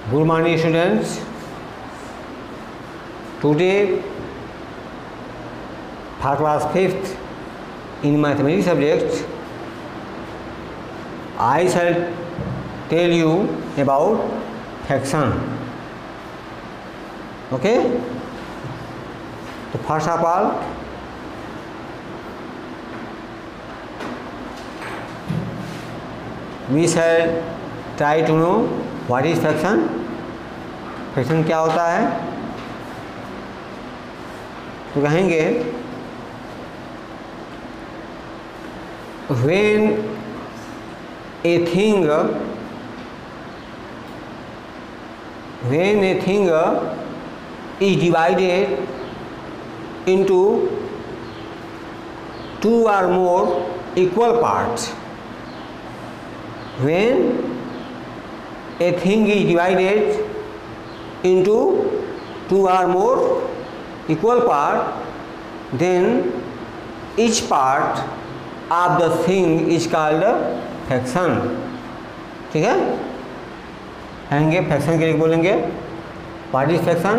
Good morning students. Today for class 5th in mathematics subject I shall tell you about fraction. Okay? So first of all we shall try to know what is fraction. Fraction क्या होता है? तो कहेंगे when a thing is divided into two or more equal parts. When a thing is divided into two or more equal parts, then each part of the thing is called fraction. ठीक है? कहेंगे fraction के लिए बोलेंगे what is fraction.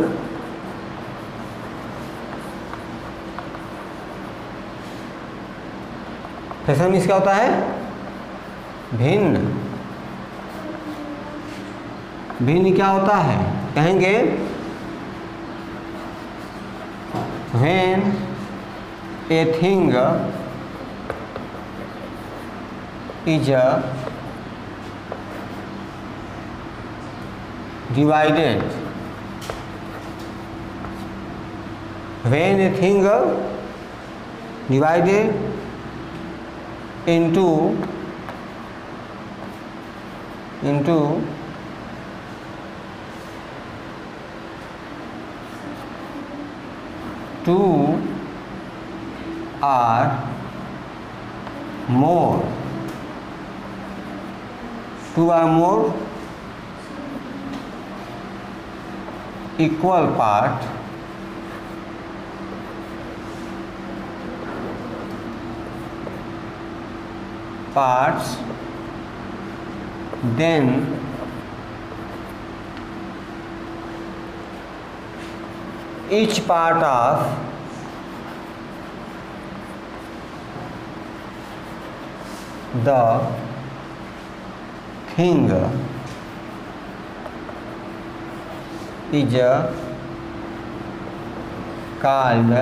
Fraction means क्या होता है? भिन्न. भिन्न क्या होता है? कहेंगे when a thing is divided, when a thing divided into two or more equal parts, then each part of the thing is called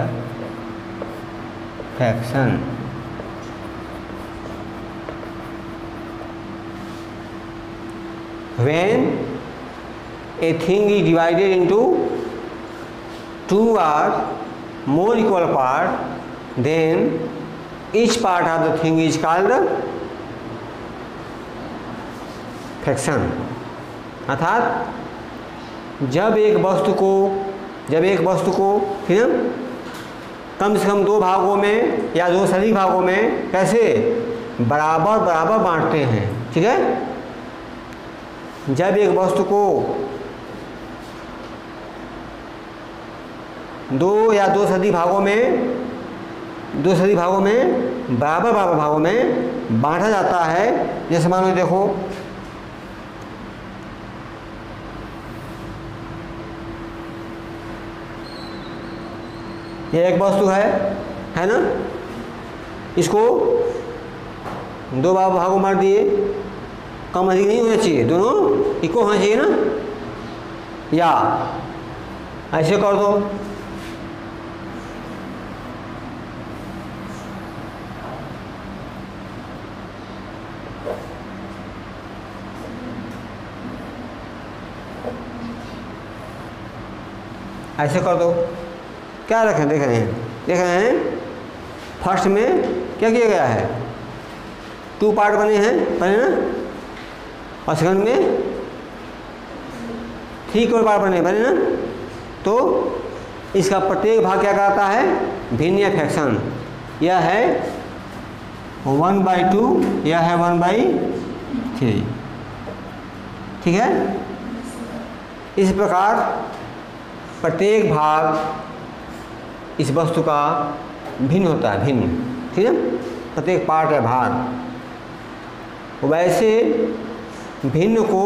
fraction. When a thing is divided into two or more equal parts, then each part of the thing is called fraction. अर्थात जब एक वस्तु को फिर कम से कम दो भागों में या दो से अधिक भागों में कैसे बराबर बांटते हैं. ठीक है? जब एक वस्तु को दो या दो से अधिक भागों में बराबर भागों में बांटा जाता है. जैसे मान लो देखो ये एक वस्तु है ना. इसको दो भागों मार दिए. कम अधिक नहीं होना चाहिए, दोनों इक्वल होना चाहिए ना. या ऐसे कर दो. ऐसे कर दो. क्या देख रहे हैं फर्स्ट में क्या किया गया है? टू पार्ट बने हैं पहले ना, और सेकंड में थ्री इक्वल पार्ट बने ना. तो इसका प्रत्येक भाग क्या कहलाता है? भिन्न या फ्रैक्शन. यह है 1/2, यह है 1/3. ठीक है? इस प्रकार प्रत्येक भाग इस वस्तु का भिन्न होता है. भिन्न. ठीक है? प्रत्येक पार्ट है भाग. वैसे भिन्न को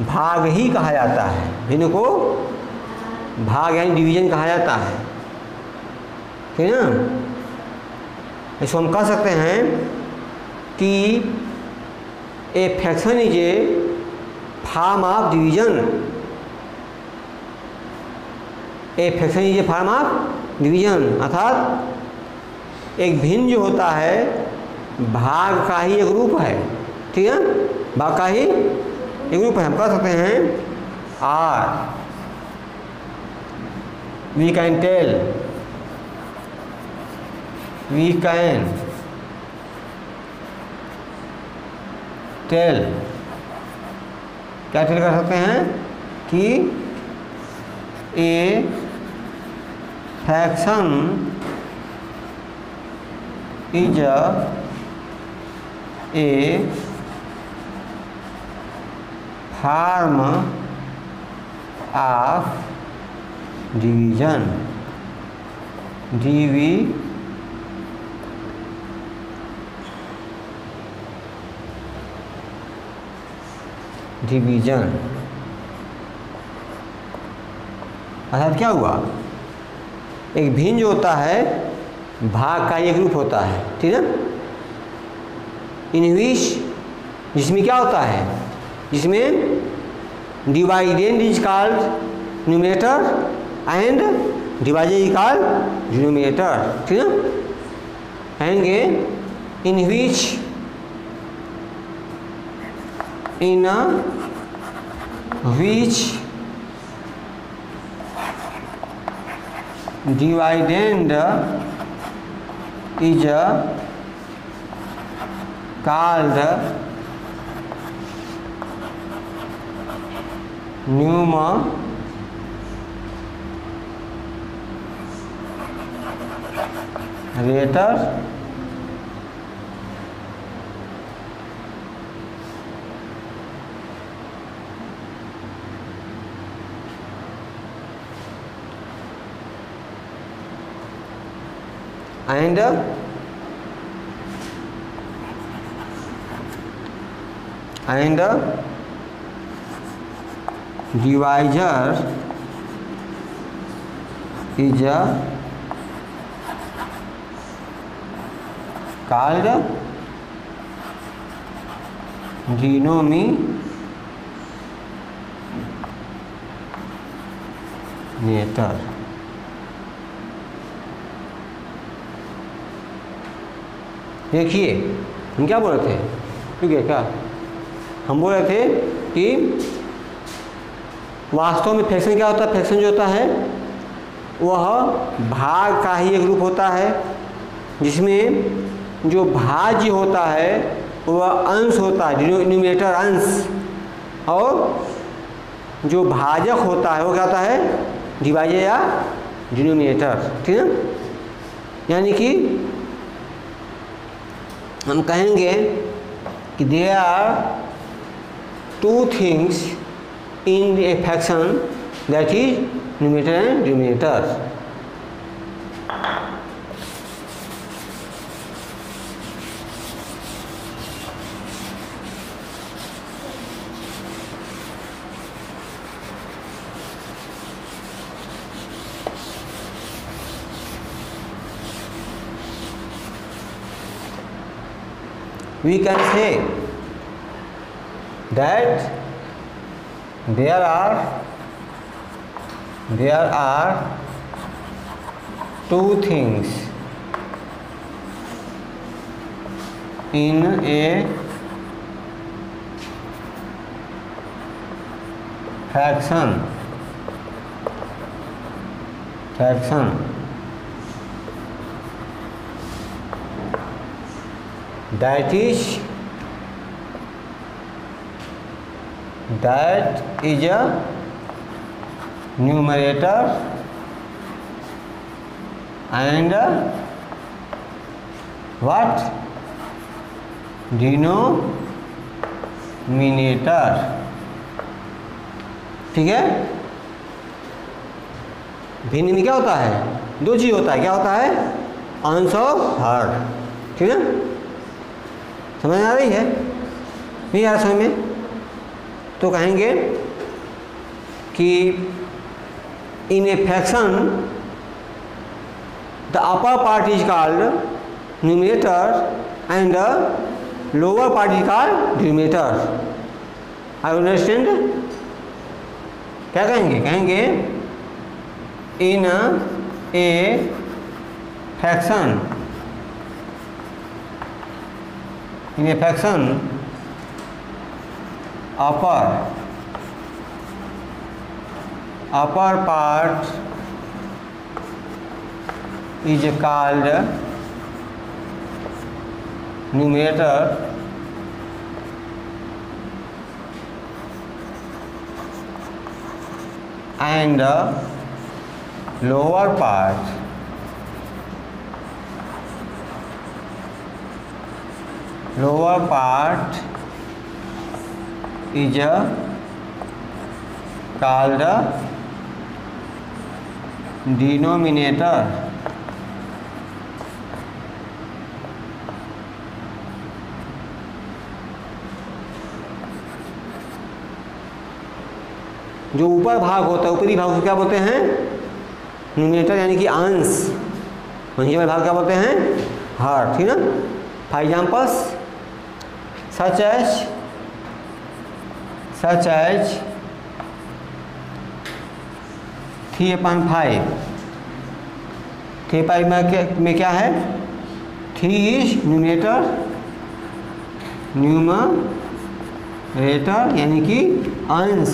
भाग ही कहा जाता है, भिन्न को भाग यानी डिवीजन कहा जाता है, ठीक है ना। इसको हम कह सकते हैं कि a fraction is a form of division. A fraction is a form of division, अर्थात एक भिन्न जो होता है भाग का ही एक रूप है, ठीक है, भाग का ही एक रूप है। हम कह सकते हैं are we can tell, we can tell, क्या टेल कर सकते हैं कि a fraction is a form of division, division. अर्थात क्या हुआ, एक भिन्न जो होता है भाग का एक रूप होता है, ठीक है, इन विच जिसमें क्या होता है, जिसमें dividend is called numerator and divided is called denominator, ठीक है, and in which dividend is called numerator and divisor is called denominator। देखिए हम क्या बोल रहे थे, ठीक है, क्या हम बोल रहे थे कि वास्तव में फ्रैक्शन क्या होता है, फ्रैक्शन जो होता है वह भाग का ही एक रूप होता है, जिसमें जो भाज्य होता है वह अंश होता है, न्यूमरेटर अंश, और जो भाजक होता है वो क्या होता है, डिवाइजर या डिनोमिनेटर, ठीक है। यानी कि हम कहेंगे कि there are two things in a fraction, that is numerator and denominator. We can say that there are two things in a fraction that is a numerator and what denominator, ठीक है। भिन्न में क्या होता है, दो चीज होता है, क्या होता है, अंश और हर, ठीक है। समझ आ रही है, नहीं आ रहा समझ में, तो कहेंगे कि in a fraction the upper part is called numerator and the lower part is called denominator. I understand? क्या कहेंगे? कहेंगे in a fraction upper part is called numerator and lower part is called denominator। जो ऊपर भाग होता है, ऊपरी भाग को क्या बोलते हैं? न्यूमरेटर यानी कि अंश। नीचे वाले भाग क्या बोलते हैं? हर। ठीक है ना? For examples such as 3/5। 3/5 में क्या है? 3 इज न्यूमरेटर यानी कि अंश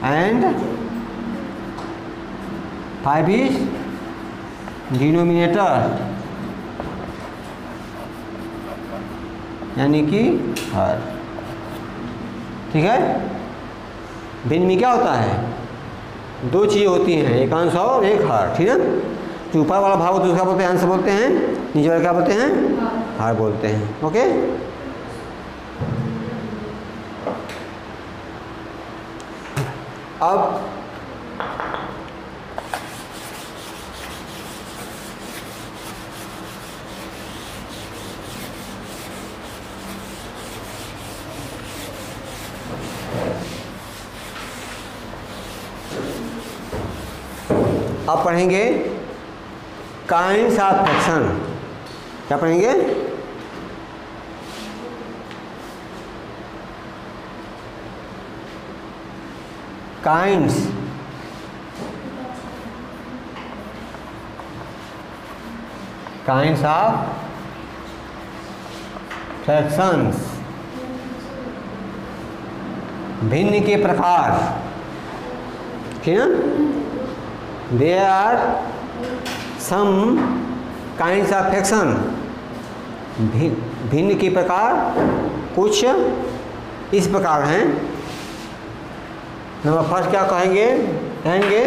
एंड 5 इज डिनोमिनेटर यानी कि हर। ठीक है? भिन्न में क्या होता है? दो चीज़ें होती हैं, एक अंश और एक हर। ठीक है? जो ऊपर वाला भाग होता है उसका बोलते हैं अंश बोलते हैं, नीचे वाला क्या बोलते हैं? हर बोलते हैं। ओके? अब पढ़ेंगे काइंड्स ऑफ फ्रैक्शन। क्या पढ़ेंगे? काइंड्स ऑफ फ्रैक्शंस, भिन्न के प्रकार। ठीक है? There are some kinds of fraction। भिन्न के प्रकार कुछ इस प्रकार हैं। नंबर फर्स्ट क्या कहेंगे? कहेंगे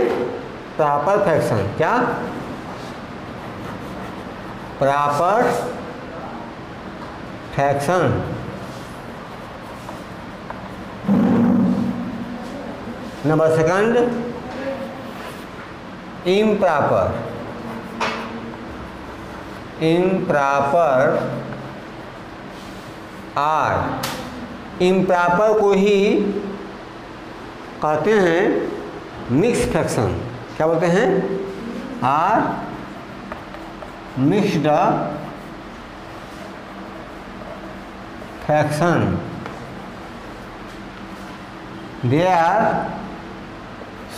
प्रॉपर फ्रैक्शन। क्या? Proper fraction. Number second improper और improper को ही कहते हैं मिक्स फ्रैक्शन। क्या बोलते हैं? Or mixed fraction. There are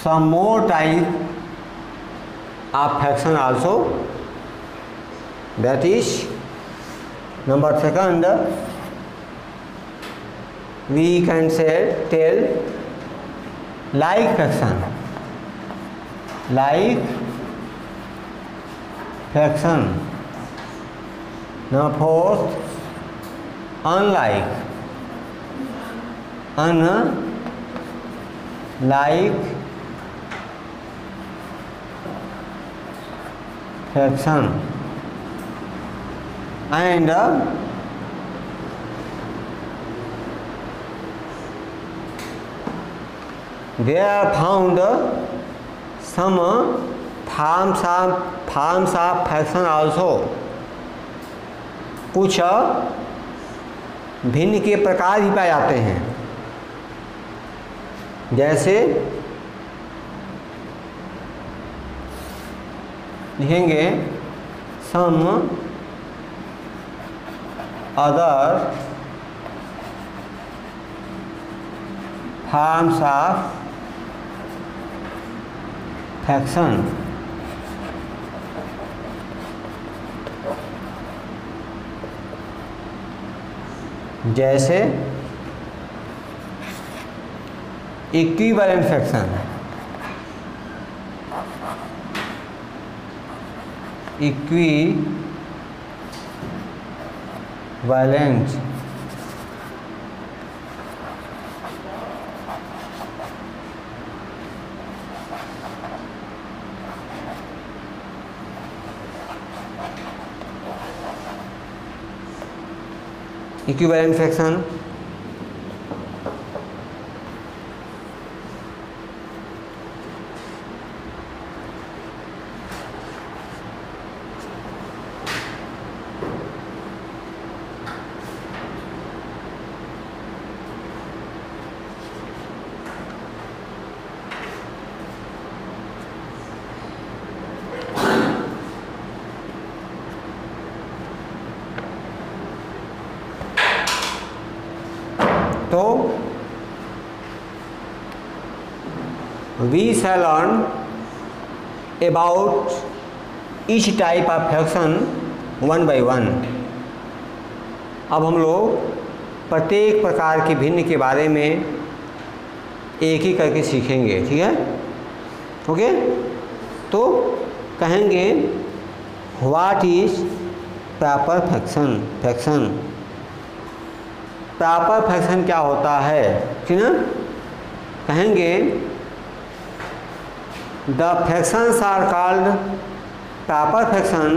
some more type of fraction also, that is number second we can say tell like fraction, number fourth unlike fraction and they are found some forms of fraction also। कुछ भिन्न के प्रकार भी पाए जाते हैं। जैसे लिखेंगे some other forms of fraction. जैसे equivalent fraction, equivalent equivalent fraction तो we shall learn about each type of fraction one by one। अब हम लोग प्रत्येक प्रकार के भिन्न के बारे में एक ही करके सीखेंगे, ठीक है? ओके, तो कहेंगे what is proper fraction. Proper fraction क्या होता है, ठीक ना? कहेंगे the fractions are called proper fraction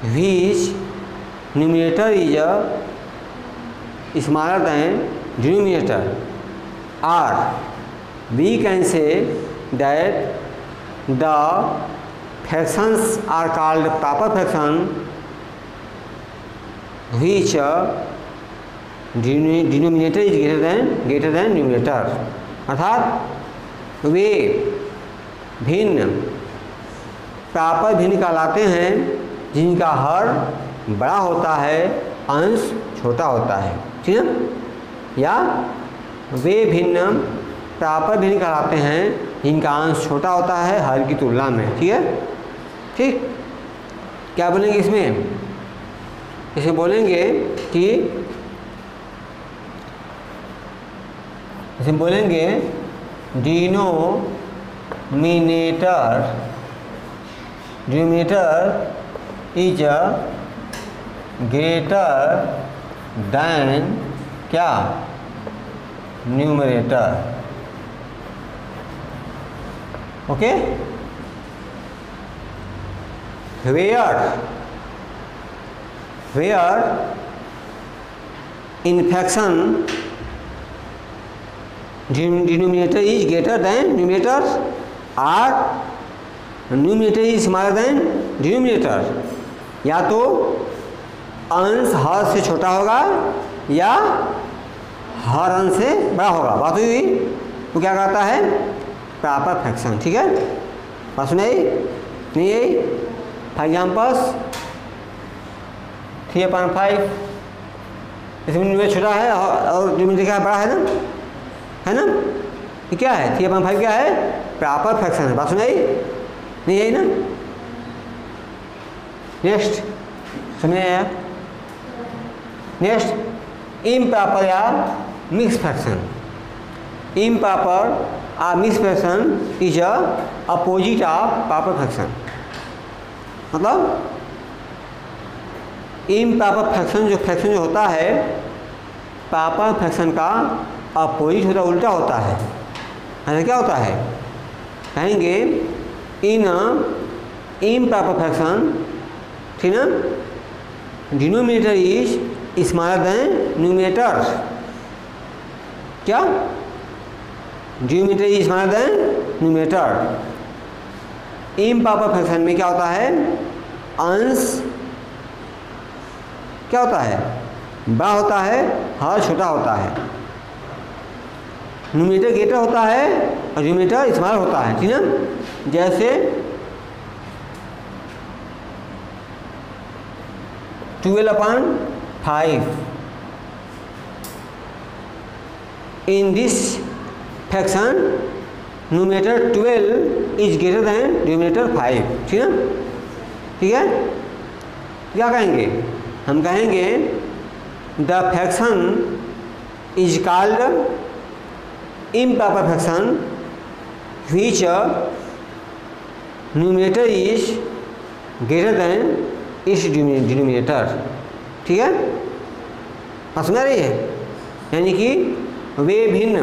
which numerator is smaller than denominator, और we can say that the fractions are called proper fraction which denominator is greater than numerator. अर्थात वे भिन्न प्रॉपर भिन्न कहलाते हैं जिनका हर बड़ा होता है, अंश छोटा होता है, ठीक है? या वे भिन्न प्रॉपर भिन्न कहलाते हैं जिनका अंश छोटा होता है हर की तुलना में, ठीक है? ठीक, क्या बोलेंगे इसमें? इसे बोलेंगे कि इसे बोलेंगे डिनोमिनेटर इज ग्रेटर देन क्या? Numerator. Okay, where in fraction denominator is greater than numerator और numerator is smaller than denominator, या तो अंश हर से छोटा होगा या हर अंश से बड़ा होगा। बात हुई, तो क्या कहता है? प्रॉपर फ्रैक्शन, ठीक है? बात सुनाई नहीं है? फॉर एग्जाम्पल्स 3/5 इसमें न्यूमरेटर छोटा है और डिनोमिनेटर क्या बड़ा है ना, है ना? ये क्या है? 3/5 क्या है? प्रॉपर फ्रैक्शन है। बात सुनाई नहीं है ना? नेक्स्ट सुनिए यार, नेक्स्ट इम्प्रॉपर या मिक्स फ्रैक्शन। इम्प्रॉपर और mix fraction is opposite of proper fraction. मतलब इम्प्रॉपर फ्रैक्शन जो होता है प्रॉपर फ्रैक्शन का अपोजिट होता, उल्टा होता है। ऐसा क्या होता है? कहेंगे इन इम्प्रॉपर फ्रैक्शन, ठीक ना, denominator is smaller than numerator. क्या? Denominator is smaller than numerator. Improper fraction में क्या होता है? अंश क्या होता है? बड़ा होता है, हर छोटा होता है। न्यूमरेटर ग्रेटर होता है और डिनोमिनेटर स्मॉलर होता है, ठीक ना। जैसे 12/5 in this fraction numerator 12 is greater than denominator 5, ठीक है। ठीक है, क्या कहेंगे हम? कहेंगे the fraction is called improper fraction which numerator is greater than its denominator, ठीक है। समझ आ रही है? यानी कि वे भिन्न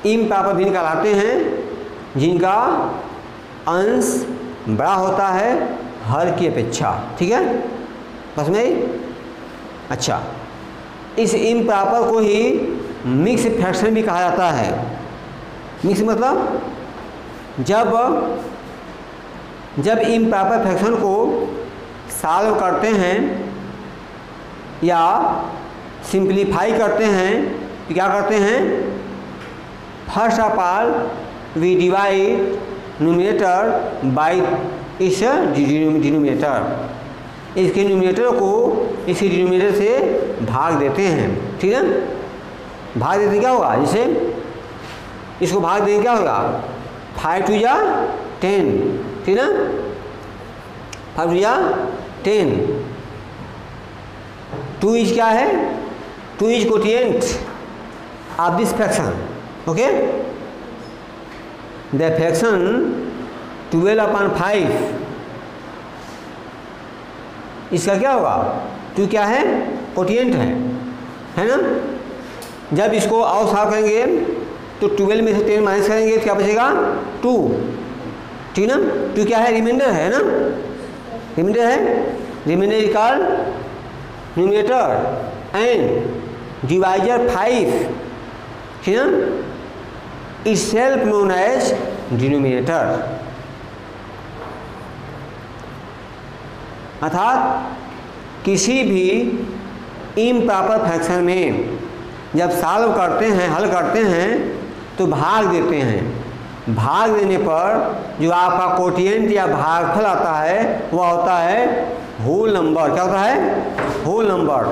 इम्प्रॉपर भिन्न कहलाते हैं जिनका अंश बड़ा होता है हर की अपेक्षा, ठीक है। समझ में आई? अच्छा, इस इम्प्रॉपर को ही मिक्स फ्रैक्शन भी कहा जाता है। मिक्स मतलब जब इम्प्रॉपर फ्रैक्शन को सॉल्व करते हैं या सिंप्लीफाई करते हैं तो क्या करते हैं? First of all we divide numerator by इस डिनोमिनेटर, इसके न्यूमरेटर को इसी डिनोमिनेटर से भाग देते हैं, ठीक है। भाग देते क्या होगा? जैसे इसको भाग देंगे क्या होगा? 5 2 जा 10, ठीक ना। 5 2 जा 10। 2 इज क्या है? 2 is quotient of this fraction, okay. The fraction 12/5 इसका क्या होगा? 2 क्या है? कोटिएंट है ना। जब इसको और सॉल्व करेंगे तो 12 में से 10 माइनस करेंगे तो क्या बचेगा? 2, ठीक ना। 2 क्या है? रिमाइंडर है ना, रिमाइंडर है। Remainder is called numerator and divisor 5, ठीक ना, is self known as denominator. अर्थात किसी भी इम्प्रॉपर फ्रैक्शन में जब सॉल्व करते हैं, हल करते हैं तो भाग देते हैं। भाग देने पर जो आपका कोटिएंट या भागफल आता है वह होता है होल नंबर। क्या होता है? Whole number.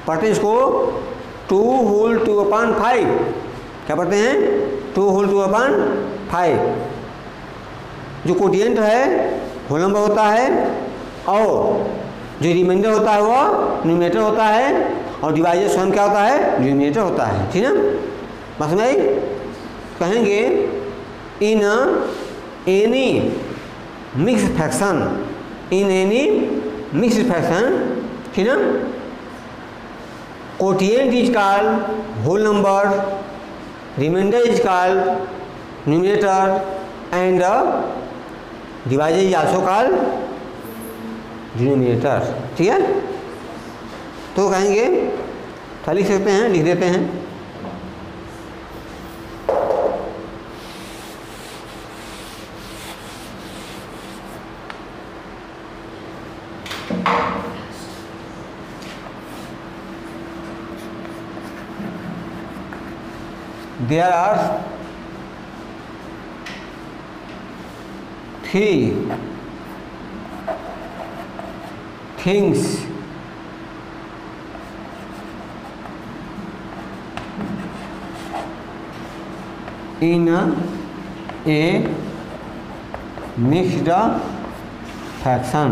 पढ़ते हैं इसको 2 होल 2/5। क्या पढ़ते हैं? 2 होल 2/5। जो कोटिएंट है होल नंबर होता है और जो रिमाइंडर होता है वह न्यूमरेटर होता है और डिवाइजर स्वयं क्या होता है? डिनोमिनेटर होता है, ठीक है। बस में कहेंगे in any mix fraction, in any mix fraction, ठीक ना, quotient is called whole number, remainder is called numerator and divisor is also called denominator, ठीक है। तो कहेंगे लिख सकते हैं, लिख देते हैं। There are 3 things in a mixed fraction.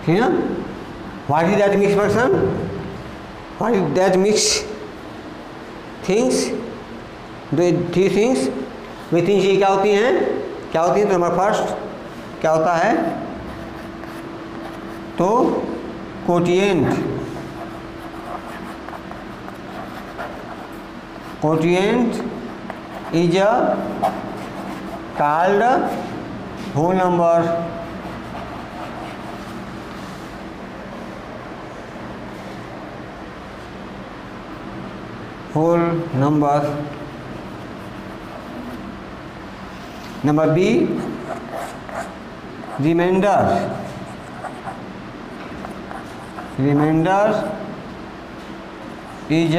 ठीक है? What is that mixed fraction? What is that mixed things? The 3 things. वे 3 चीज़ें क्या होती हैं? क्या होती है? तो नंबर फर्स्ट क्या होता है? तो quotient, quotient is called whole number, whole number. Number B, remainder is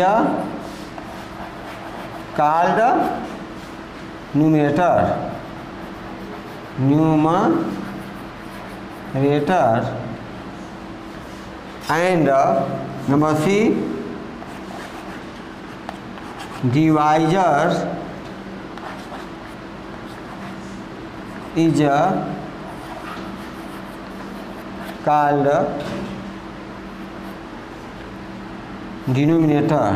called numerator and number C, divisors is called denominator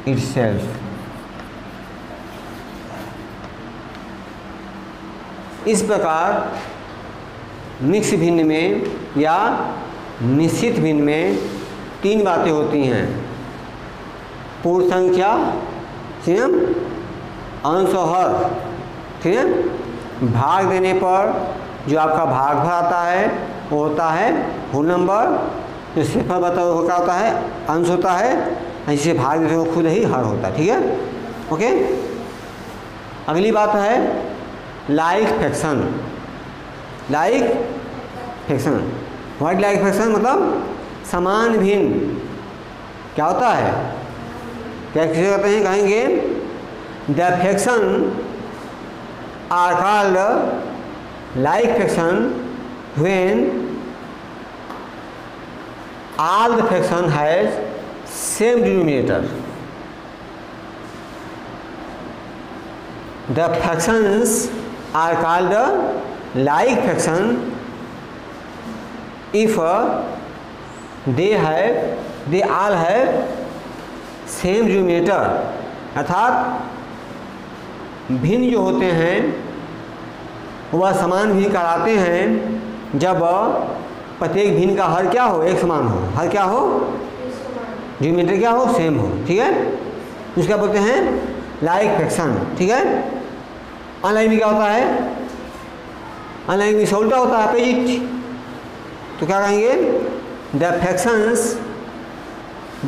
itself। इस प्रकार मिक्स भिन्न में या निश्चित भिन्न में तीन बातें होती हैं। पूर्ण संख्या, ठीक है, अंश और हर, ठीक है। भाग देने पर जो आपका भागफल आता है वो होता है होल नंबर, जो सिफर बताओ वो क्या होता है, अंश होता है, जिसे भाग देते हो खुद ही हर होता है, ठीक है। ओके, अगली बात है like fraction. What like fraction मतलब समान भिन्न। क्या होता है, क्या किसे कहते हैं, कहेंगे the fraction are called like fraction when all the fraction has same denominator। The fractions are called like fraction if they all have same denominator। अर्थात भिन्न जो होते हैं वह समान भी कहलाते हैं जब प्रत्येक भिन्न का हर क्या हो, एक समान हो, हर क्या हो, ज्योमेट्री क्या हो, सेम हो, ठीक है। उसका बोलते हैं लाइक फ्रैक्शन, ठीक है। अनलाइक में क्या होता है, अनलाइक में उल्टा होता है, अपोजिट। तो क्या कहेंगे, the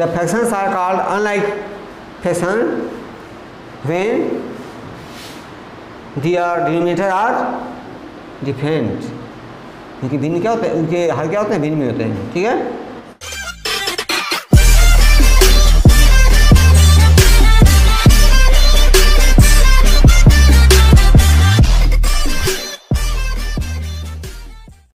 fractions are called unlike fraction when their denominator are different. उनके भिन्न क्या होते हैं, उनके हर क्या होते हैं, भिन्न में होते हैं, ठीक है।